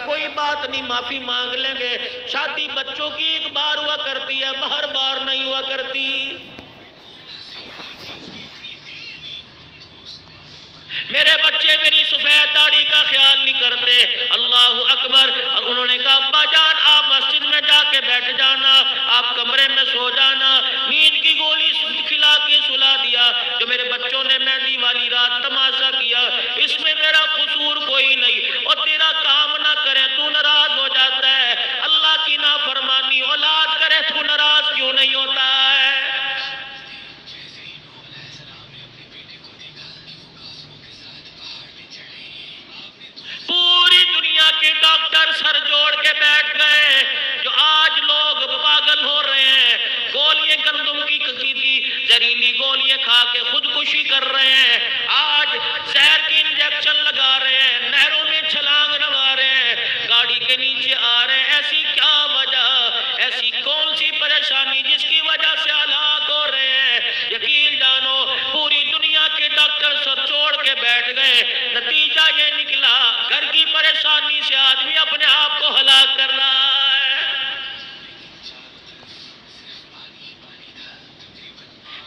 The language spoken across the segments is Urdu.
کوئی بات نہیں، معافی مانگ لیں گے۔ شادی بچوں کی ایک بار ہوا کرتی ہے، ہر بار نہیں ہوا کرتی۔ میرے بچے میری سفید داڑھی کا خیال نہیں کرتے، اللہ اکبر۔ اور انہوں نے کہا ابا جان آپ مسجد میں جا کے بیٹھ جانا، آپ کمرے میں سو جانا، نیند کی گولی کھلا کے سلا دیا۔ جو میرے بچوں نے مہندی والی رات تماشا کیا، اس میں میرا قصور کوئی نہیں۔ اور تیرا کام نہ کرے تو ناراض ہو جاتا ہے، اللہ کی نافرمانی اولاد کرے تو ناراض کیوں نہیں ہوتا ہے؟ پوری دنیا کے ڈاکٹر سر جوڑ کے بیٹھ گئے، جو آج لوگ پاگل ہو رہے ہیں، گولیاں گندم کی زہریلی گولیاں کھا کے خودکشی کر رہے ہیں، آج زہر کی انجیکشن لگا رہے ہیں، نہروں میں چھلانگ لگا رہے ہیں، گاڑی کے نیچے آ رہے ہیں۔ ایسی کیا وجہ، ایسی کون سی پریشانی جس کی وجہ سے ہلاک ہو رہے ہیں؟ یقین جانو پوری دنیا کے ڈاکٹر سر چھوڑ کے بیٹھ گئے، نتیجہ یہ نکلا گھر کی پریشانی سے آدمی اپنے آپ کو ہلاک کر رہا ہے۔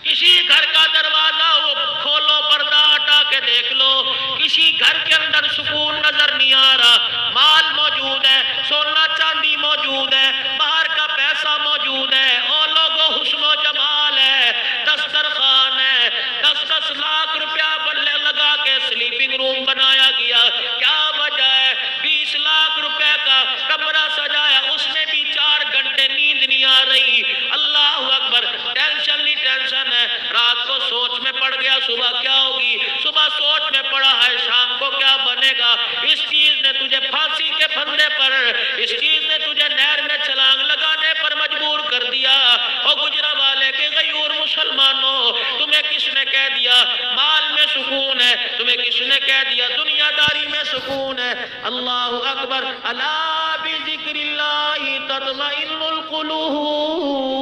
کسی گھر کا دروازہ وہ کھولو، پردہ ہٹا کے دیکھ لو، کسی گھر کے اندر سکون نظر نہیں آ رہا۔ مال موجود ہے، سونا چاندی موجود ہے، باہر کا پیسہ موجود ہے، اور لوگوں حسن و جمال ہے، دسترخوان ہے، 10-10 لاکھ روپیہ بلے لگا کے سلیپنگ روم بنایا گیا۔ کیا وجہ ہے؟ 20 لاکھ روپے کا کمرہ سجایا، اس میں بھی 4 گھنٹے نیند نہیں آ رہی۔ اللہ اکبر، ٹینشن نہیں ٹینشن ہے، رات کو سوچ میں پڑ گیا صبح کیا ہوگی، صبح سوچ میں پڑا ہے شام کو کیا بنے گا۔ اس چیز نے تجھے پھانسی کے پھندے پر، اس چیز نے تجھے نہر میں چھلانگ لگانے پر مجبور کر دیا۔ اور گجرا والے کے غیور مسلمانوں، تمہیں کس نے کہہ دیا مال میں سکون ہے؟ تمہیں کس نے کہہ دیا دنیا داری میں سکون ہے؟ اللہ اکبر، الا بذکر اللہ تطمئن القلوب۔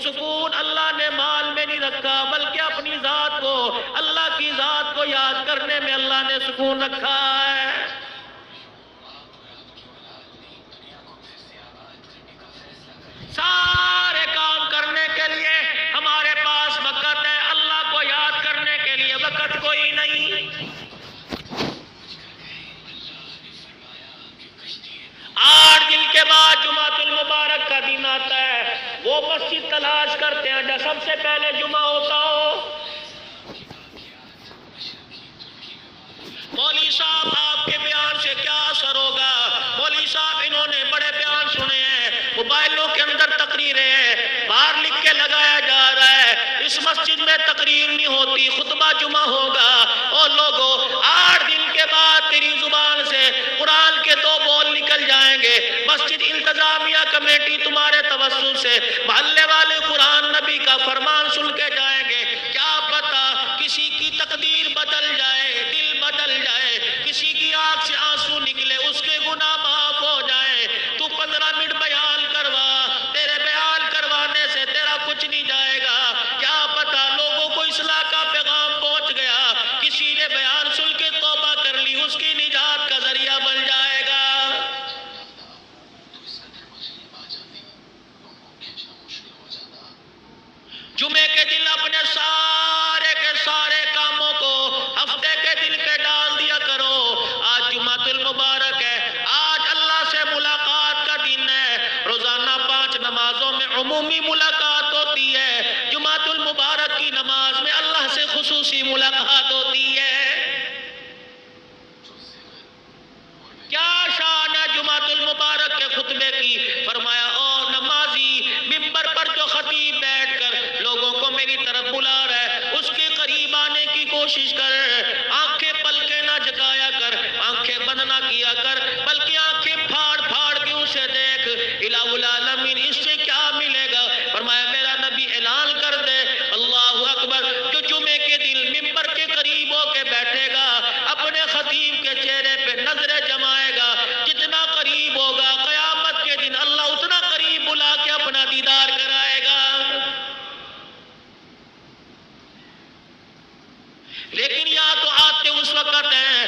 سکون اللہ نے مال میں نہیں رکھا، بلکہ اپنی ذات کو، اللہ کی ذات کو یاد کرنے میں اللہ نے سکون رکھا ہے۔ سارے کام کرنے کے لیے ہمارے پاس وقت ہے، اللہ کو یاد کرنے کے لیے وقت کوئی نہیں۔ 8 دن کے بعد جمعۃ المبارک کا دن آتا ہے، وہ مسجد تلاش کرتے ہیں جہاں سب سے پہلے جمعہ ہوتا ہو۔ مولوی صاحب آپ کے بیان سے کیا اثر ہوگا؟ مولوی صاحب انہوں نے بڑے بیان سنے ہیں، موبائلوں کے اندر تقریریں ہیں، باہر لکھ کے لگایا جا رہا ہے اس مسجد میں تقریر نہیں ہوتی، خطبہ جمعہ ہوگا۔ اور لوگوں 8 دن کے بعد تیری زبان سے قرآن کے 2 بول نکل جائیں گے، مسجد انتظامیہ کمیٹی تمہارے توسل سے محلے والے قرآن نبی کا فرمان سن کے جائیں گے۔ کیا پتا کسی کی تقدیر بدل جائے، دل بدل جائے، کسی کی آنکھ سے آنسو نکلے، اس کے گناہ معاف ہو جائیں۔ تو 15 منٹ بیان کروا، تیرے بیان کروانے سے تیرا کچھ نہیں جائے گا۔ کیا پتا لوگوں کو اصلاح کا پیغام پہنچ گیا، کسی نے بیان سن کے توبہ کر لی، اس کی نجات کا ذریعہ بن جائے گا۔ جمعے کے دن اپنے سارے کے سارے کاموں کو ہفتے کے دن پہ ڈال دیا کرو۔ آج جمعۃ المبارک ہے، آج اللہ سے ملاقات کا دن ہے۔ روزانہ 5 نمازوں میں عمومی ملاقات ہوتی ہے، جمعۃ المبارک کی نماز میں اللہ سے خصوصی ملاقات ہوتی ہے۔ کیا شان ہے جمعۃ المبارک کے خطبے کی؟ فرمایا او نمازی، منبر پر جو خطیب بیٹھ کر لوگوں کو میری طرف بلا رہا ہے، اس کے قریب آنے کی کوشش کر، آنکھیں پلکیں نہ جھکایا کر، آنکھیں بند نہ کیا کر، بلکہ آنکھیں پھاڑ پھاڑ کے اسے دیکھ۔ الہ العالمین، اس سے کیا ملے گا؟ فرمایا میرا نبی اعلان کر دے، اللہ اکبر، جو جمعے کے دن منبر کے قریب ہو کے بیٹھے گا، اپنے خطیب کے چہرے پہ نظریں جمائے گا، جتنا قریب ہوگا قیامت کے دن اللہ اتنا قریب بلا کے اپنا دیدار کرائے گا۔ لیکن یا تو آتے اس وقت ہیں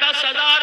10,000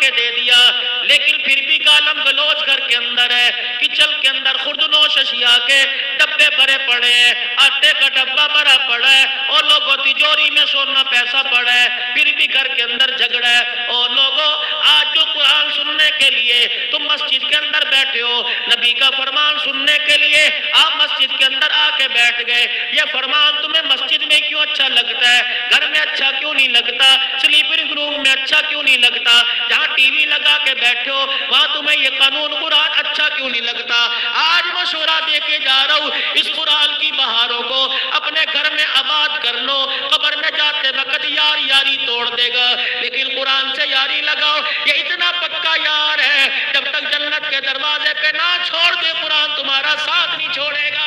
کے دے دیا، لیکن پھر بھی گالم گلوچ گھر کے اندر ہے، کچن کے اندر خوردنوش اشیاء کے ڈبے بھرے پڑے ہیں، آٹے کا ڈبہ بھرا پڑا ہے، اور لوگوں تجوری میں سونا پیسہ پڑا ہے، پھر بھی گھر کے اندر جھگڑا ہے۔ اور لوگوں آج جو قرآن سننے کے لیے تم مسجد کے اندر بیٹھے ہو، نبی کا فرمان سننے کے لیے آپ مسجد کے اندر آ کے بیٹھ گئے، یہ فرمان تمہیں مسجد میں کیوں اچھا لگتا ہے، گھر میں اچھا کیوں نہیں لگتا، سلیپنگ روم میں اچھا کیوں نہیں لگتا، جہاں ٹی وی لگا کے بیٹھے ہو وہاں تمہیں یہ قانون قرآن اچھا کیوں نہیں لگتا؟ آج مشورہ دے کے جا رہا ہوں، اس قرآن کی بہاروں کو اپنے گھر میں آباد کر لو، قبر میں جاتے وقت یار یاری توڑ دے گا، لیکن قرآن سے یاری لگاؤ، یہ اتنا پکا یار ہے، جب تک جنت کے دروازے پہ نہ چھوڑ دے قرآن تمہارا ساتھ نہیں چھوڑے گا۔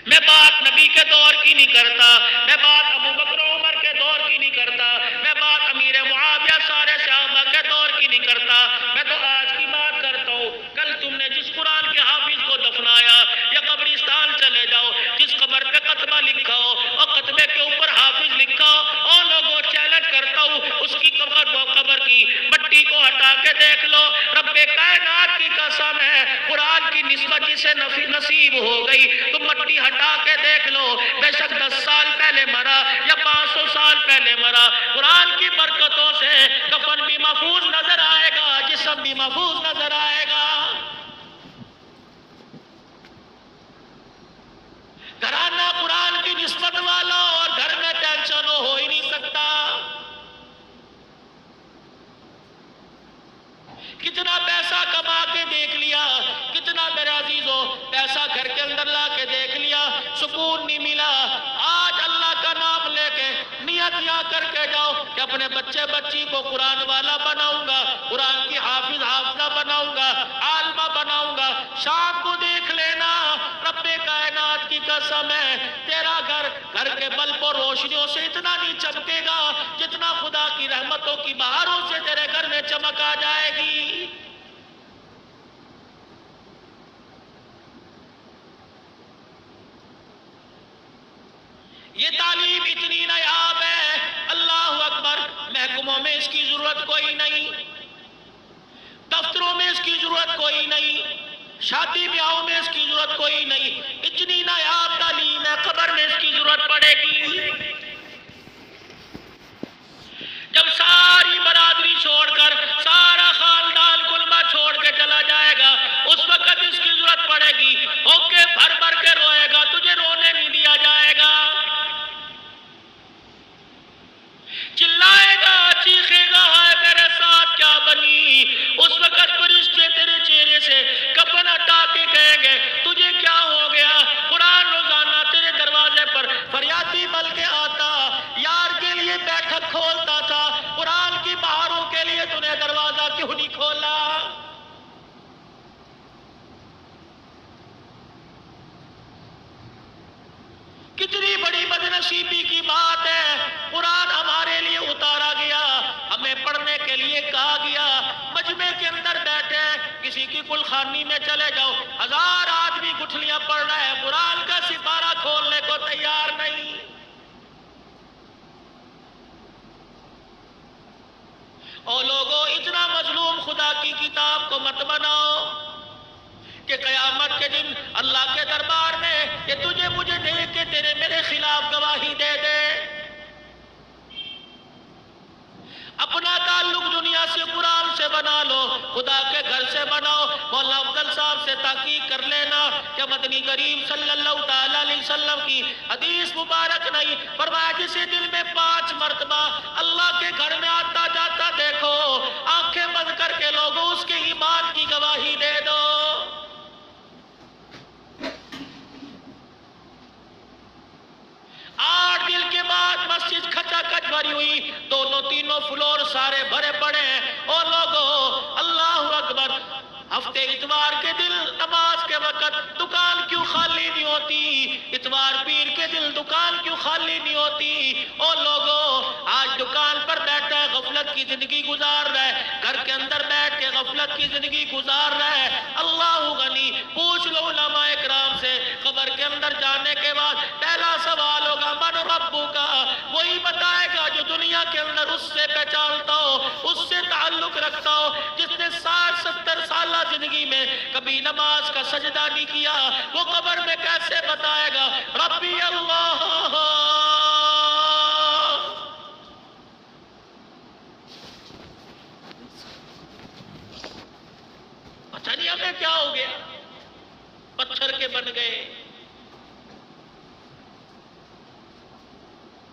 میں بات نبی کے دور کی نہیں کرتا، میں بات ابو بکر عمر کے دور کی نہیں کرتا، میں بات امیر معاویہ سارے صحابہ کے دور کی نہیں کرتا، میں تو آج کی بات کرتا ہوں۔ کل تم نے جس قرآن کے حافظ کو دفنایا یا قبرستان چلے جاؤ، جس قبر پہ قطبہ لکھا ہو اور قطبے کے اوپر حافظ لکھا ہو، اور لوگوں چیلنج کرتا ہوں، اس کی قبر کی مٹی کو ہٹا کے دیکھ لو، رب کائنات کی قسم ہے، قرآن کی نسبت جسے نصیب ہو گئی، تم مٹی ہٹا کے دیکھ لو، بے شک 10 سال پہلے مرا یا 500 سال پہلے مرا، قرآن کی برکتوں سے کفن بھی محفوظ نظر آئے گا، جسم بھی محفوظ نظر آئے گا۔ گھرانہ قرآن کی نسبت والا اور گھر میں ٹینشن ہو ہی نہیں سکتا۔ کتنا پیسہ کما کے دیکھ لیا، کتنا میرے عزیزوں پیسہ گھر کے اندر لا کے دیکھ لیا، سکون نہیں ملا۔ آج اللہ کا نام لے کے نیت یہاں کر کے جاؤ کہ اپنے بچے بچی کو قرآن والا بناؤں گا، قرآن کی حافظ حافظہ بناؤں گا، عالمہ بناؤں گا۔ شام کو دیکھ لینا، رب کائنات کی قسم ہے، تیرا گھر کے بلب اور روشنیوں سے اتنا نہیں چمکے گا جتنا خدا کی رحمتوں کی بہاروں سے تیرے گھر میں چمک آ جائے گی۔ یہ تعلیم اتنی نایاب ہے، اللہ اکبر، محکموں میں اس کی ضرورت کوئی نہیں، دفتروں میں اس کی ضرورت کوئی نہیں، شادی بیاہوں میں اس کی ضرورت کوئی نہیں، اتنی نایاب تعلیم ہے، قبر میں اس کی ضرورت پڑے گی۔ جب ساری برادری چھوڑ کر سارا خاندان کلمہ چھوڑ کے چلا جائے گا، اس وقت اس کی ضرورت پڑے گی، ہوکے بھر بھر کے روئے گا، تجھے رونے نہیں دیا جائے گا، چلائے گا، چیخے گا، ہائے میرے ساتھ کیا بنی۔ اس وقت فرشتے تیرے چہرے سے کفن ہٹا کے کہیں گے تجھے کیا ہو گیا۔ قرآن روزانہ تیرے دروازے پر فریادی بل کے آتا، یار کے لیے بیٹھک کھولتا تھا، قرآن کی بہاروں کے لیے تو نے دروازہ کیوں نہیں کھولا؟ کتنی بڑی بدنصیبی کی بات ہے، قرآن ہمارے لیے اتارا گیا، ہمیں پڑھنے کے لیے کہا گیا، مجمع کے اندر بیٹھے، کسی کی کلخانی میں چلے جاؤ، 1000 آدمی گٹھلیاں پڑھ رہا ہے، قرآن کا سپارہ کھولنے کو تیار نہیں۔ اور لوگوں اتنا مظلوم خدا کی کتاب کو مت بناؤ کہ قیامت کے دن اللہ کے دربار میں کہ تجھے مجھے دیکھ کے تیرے میرے خلاف گواہی دے دے۔ اپنا تعلق دنیا سے قرآن سے بنا لو، خدا کے گھر سے بناؤ۔ مولانا افضل صاحب سے تحقیق کر لینا کہ مدنی کریم صلی اللہ تعالیٰ علیہ وسلم کی حدیث مبارک نہیں فرمایا جسے دل میں 5 مرتبہ اللہ کے گھر میں آتا جاتا دیکھو، آنکھیں بند کر کے لوگوں اس کے ایمان کی گواہی دے دو۔ 8 دن کے بعد مسجد کھچا کچ بھری ہوئی، 2-3 فلور سارے بھرے پڑے ہیں، اور لوگوں اللہ اکبر، ہفتے اتوار کے دن نماز کے وقت دکان کیوں خالی نہیں ہوتی، اتوار پیر کے دن دکان کیوں خالی نہیں ہوتی؟ اور لوگوں آج دکان پر بیٹھا ہے، غفلت کی زندگی گزار رہا ہے، گھر کے اندر بیٹھ کے غفلت کی زندگی گزار رہا ہے۔ اللہ غنی، پوچھ لو علماء اکرام سے، قبر کے اندر جانے کے بعد پہلا سوال ہوگا من ربک، دنیا کے اندر اس سے پہچانتا ہو، اس سے تعلق رکھتا ہو جس نے 60-70 سالہ زندگی میں کبھی نماز کا سجدہ نہیں کیا، وہ قبر میں کیسے بتائے گا ربی اللہ؟ پتہ نہیں ہمیں کیا ہو گیا، پتھر کے بن گئے۔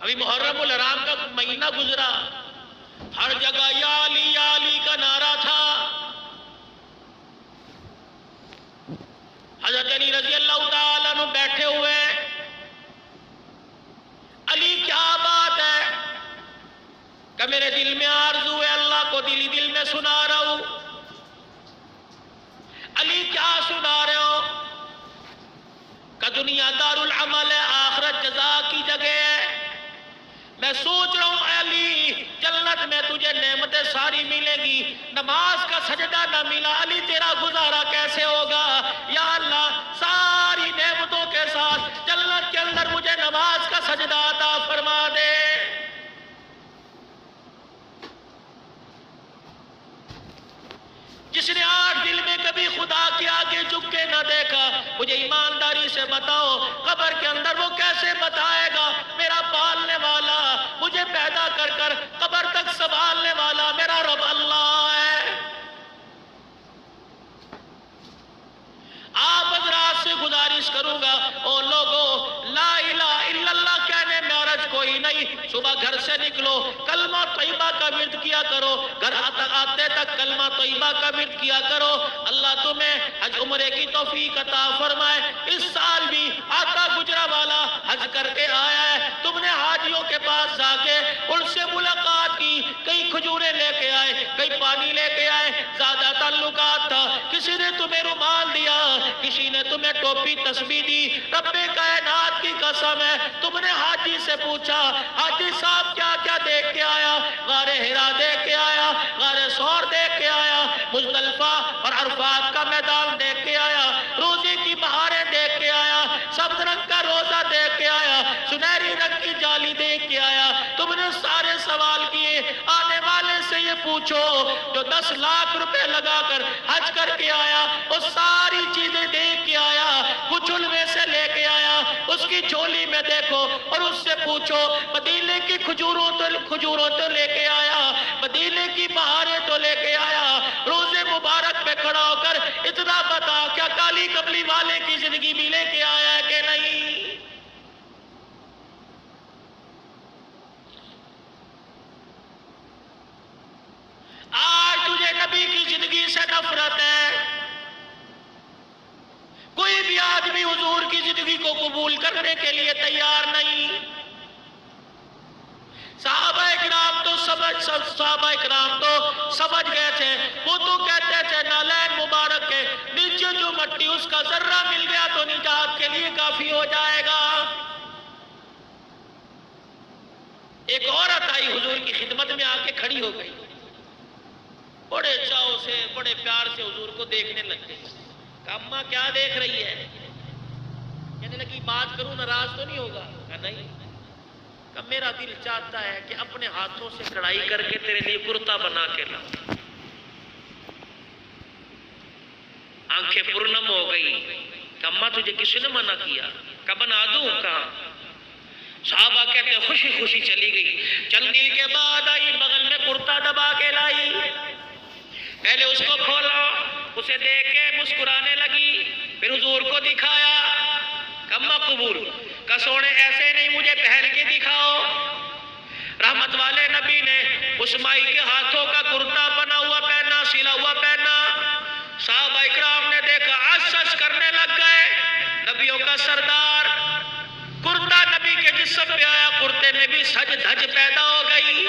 ابھی محرم الحرام کا مہینہ گزرا، ہر جگہ یا علی کا نعرہ تھا۔ حضرت علی رضی اللہ تعالیٰ عنہ بیٹھے ہوئے، علی کیا بات ہے کہ میرے دل میں آرزو ہے، اللہ کو دل دل میں سنا رہا ہوں۔ علی کیا سنا رہے ہو؟ کہ دنیا دار العمل ہے، آخرت جزا کی جگہ ہے۔ میں سوچ رہا ہوں اے علی، جنت میں تجھے نعمتیں ساری ملیں گی، نماز کا سجدہ نہ ملا، علی تیرا گزارا کیسے ہوگا؟ یا اللہ ساری نعمتوں کے ساتھ جنت کے اندر مجھے نماز کا سجدہ عطا فرما دے۔ جس نے 8 دل میں کبھی خدا کے آگے جھک کے نہ دیکھا، مجھے ایمانداری سے بتاؤ قبر کے اندر وہ کیسے بتائے گا میرا پالنے والا، مجھے پیدا کر کر قبر تک سنبھالنے والا میرا رب اللہ ہے۔ آپ حضرات سے گزارش کروں گا، او لوگو لا الہ الا اللہ کہنے میں عرض کوئی نہیں، صبح گھر سے نکلو کلمہ طیبہ کا ورد کیا کرو، گھر آتے تک کلمہ طیبہ کا ورد کیا کرو، اللہ تمہیں حج عمرے کی توفیق عطا فرمائے۔ اس سال بھی آقا گجرا والا حج کر کے آیا ہے، تم نے حاجیوں کے پاس جا کے ان سے ملاقات کی، کئی کھجوریں لے کے آئے، کئی پانی لے کے آئے، زیادہ تعلقات تھا، کسی نے تمہیں رومال دیا، کسی نے تمہیں ٹوپی تسبیح دی، رب کائنات کی قسم ہے تم نے حاجی سے پوچھا حاجی صاحب کیا کیا دیکھ کے آیا؟ غار حرا دیکھ کے آیا، غار ثور دیکھ کے آیا، مزدلفہ اور عرفات کا میدان دیکھ کے آیا، روزے کی بہاریں دیکھ کے آیا، سبز رنگ کا روزہ دیکھ کے آیا، سنہری رنگ کی جالی دیکھ کے آیا۔ تم نے سارے سوال کیے، آنے والے سے یہ پوچھو جو 10 لاکھ روپے لگا کر حج کر کے آیا، وہ ساری چیزیں دیکھ کے آیا، کچھ ان میں سے لے کے آیا، اس کی جھولی میں دیکھو اور اس سے پوچھو مدینے کی کھجوروں تو لے کے آیا، مدینے کی بہاریں تو لے کے آیا، روزے مبارک پہ کھڑا ہو کر اتنا بتا کیا کالی کملی والے کی زندگی بھی لے کے آیا ہے کہ نہیں؟ آج تجھے نبی کی زندگی سے نفرت ہے، کوئی بھی آدمی حضور کی زندگی کو قبول کرنے کے لیے تیار نہیں۔ صحابہ اکرام تو سمجھ گئے تھے، وہ تو کہتے تھے نالین مبارک کے نیچے جو مٹی اس کا ذرہ مل گیا تو نجات کے لیے کافی ہو جائے گا۔ ایک عورت آئی حضور کی خدمت میں آ کے کھڑی ہو گئی، بڑے چاؤ سے بڑے پیار سے حضور کو دیکھنے لگ گئی۔ اماں کیا دیکھ رہی ہے؟ کہنے لگی بات کروں ناراض تو نہیں ہوگا؟ کہا نہیں، کہ میرا دل چاہتا ہے کہ اپنے ہاتھوں سے کڑھائی کر کے تیرے لیے کرتا بنا کے لاؤں۔ آنکھیں پرنم ہو گئی کہ اماں تجھے کسی نے منع کیا؟ کہ بنا دوں؟ کہا۔ صحابہ کہتے ہیں خوشی خوشی چلی گئی، چند دن کے بعد آئی، بغل میں کرتا دبا کے لائی، پہلے اس کو کھولا، اسے دیکھ کے مسکرانے لگی، پھر حضور کو دکھایا، کما قبول کا سونے ایسے نہیں مجھے پہن کے دکھاؤ۔ رحمت والے نبی نے اس مائی کے ہاتھوں کا کرتا بنا ہوا پہنا، سلا ہوا پہنا، صحابہ اکرام نے دیکھا عسس کرنے لگ گئے۔ نبیوں کا سردار کرتا نبی کے جسم پہ آیا، کرتے میں بھی سج دھج پیدا ہو گئی۔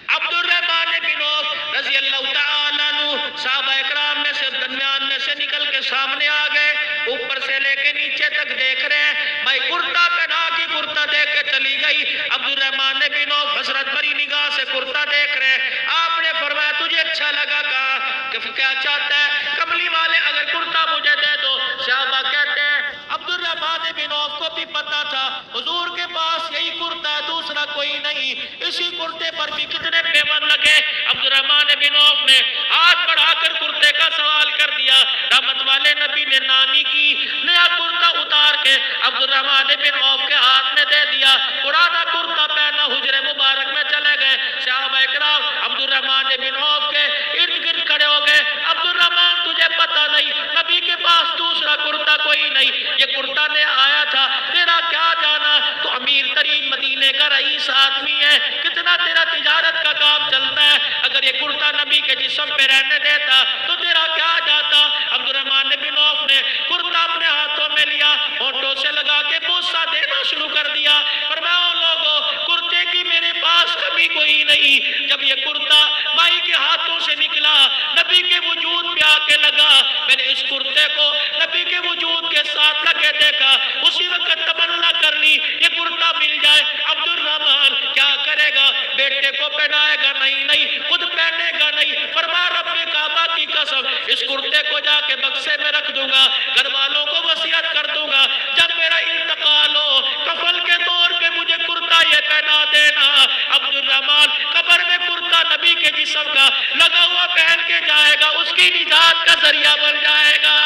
عبد الرحمن بن عوف رضی اللہ تعالیٰ عنہ صحابہ اکرام میں سے درمیان میں سے نکل کے سامنے آ گئے، اوپر سے لے کے نیچے تک دیکھ رہے ہیں، میں کرتا پہنا کی کرتا دیکھ کے چلی گئی۔ عبد الرحمن بن عوف حسرت بھری نگاہ سے کرتا دیکھ رہے ہیں۔ آپ نے فرمایا تجھے اچھا لگا؟ کہا کہ کیا چاہتا ہے؟ کملی والے اگر کرتا مجھے دے دو۔ صحابہ کہتے ہیں عبد الرحمن بن عوف کو بھی پتا تھا حضور کے پاس یہی کرتا ہے، دوسرا دوسرا کوئی نہیں. اسی کرتے پر بھی کتنے پیوند لگے. عبد الرحمن بن عوف نے ہاتھ بڑھا کر کرتے کا سوال کر دیا. رحمت والے نبی نے نامی کی نیا کرتا اتار کے عبد الرحمن بن عوف کے ہاتھ میں دے دیا. پرانا کرتا پہنا حجرے مبارک میں چلے گئے. صحابہ اکرام عبد الرحمن بن عوف کے ارد گرد کھڑے ہو گئے. عبد الرحمن تجھے پتہ نہیں نبی کے پاس دوسرا کرتا کوئی نہیں, یہ کرتا نے آیا تھا, تیرا کیا جانا, تو امیر ترین مدینے کا رئیس آدمی ہے, کتنا تیرا تجارت کا کام چلتا ہے, اگر یہ کرتا نبی کے جسم پہ رہنے دیتا تو تیرا کیا جاتا. عبد الرحمن بن عوف نے کرتا اپنے ہاتھوں میں لیا, ہونٹوں سے لگا کے بوسہ دینا شروع کر دیا. فرمایا لوگوں کرتے کی میرے پاس کبھی کوئی نہیں. جب یہ کرتا مائی کے ہاتھوں سے نکلا نبی کے وجود پہ آ کے لگا, میں نے اس کرتے کو نبی کے وجود کے ساتھ لگے دیکھا, اسی وقت تمنا کر لی یہ کرتا مل جائے. عبد الرحمن کیا کرے گا, بیٹے کو پہنائے گا نہیں, خود پہنے گا نہیں. فرمایا رب کعبہ کی قسم اس کرتے کو جا کے بکسے میں رکھ دوں گا, گھر والوں کو وصیت کر دوں گا, جب میرا انتقال ہو کفن کے طور پہ مجھے کرتا یہ پہنا دینا. عبد الرحمن قبر میں کرتا نبی کے جسم کا لگا ہوا پہن کے جائے گا, اس کی نجات کا ذریعہ بن جائے گا.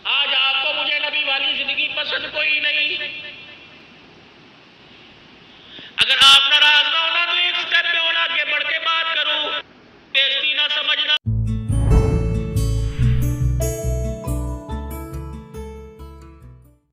آج آپ کو مجھے نبی والی زندگی پسند کوئی نہیں.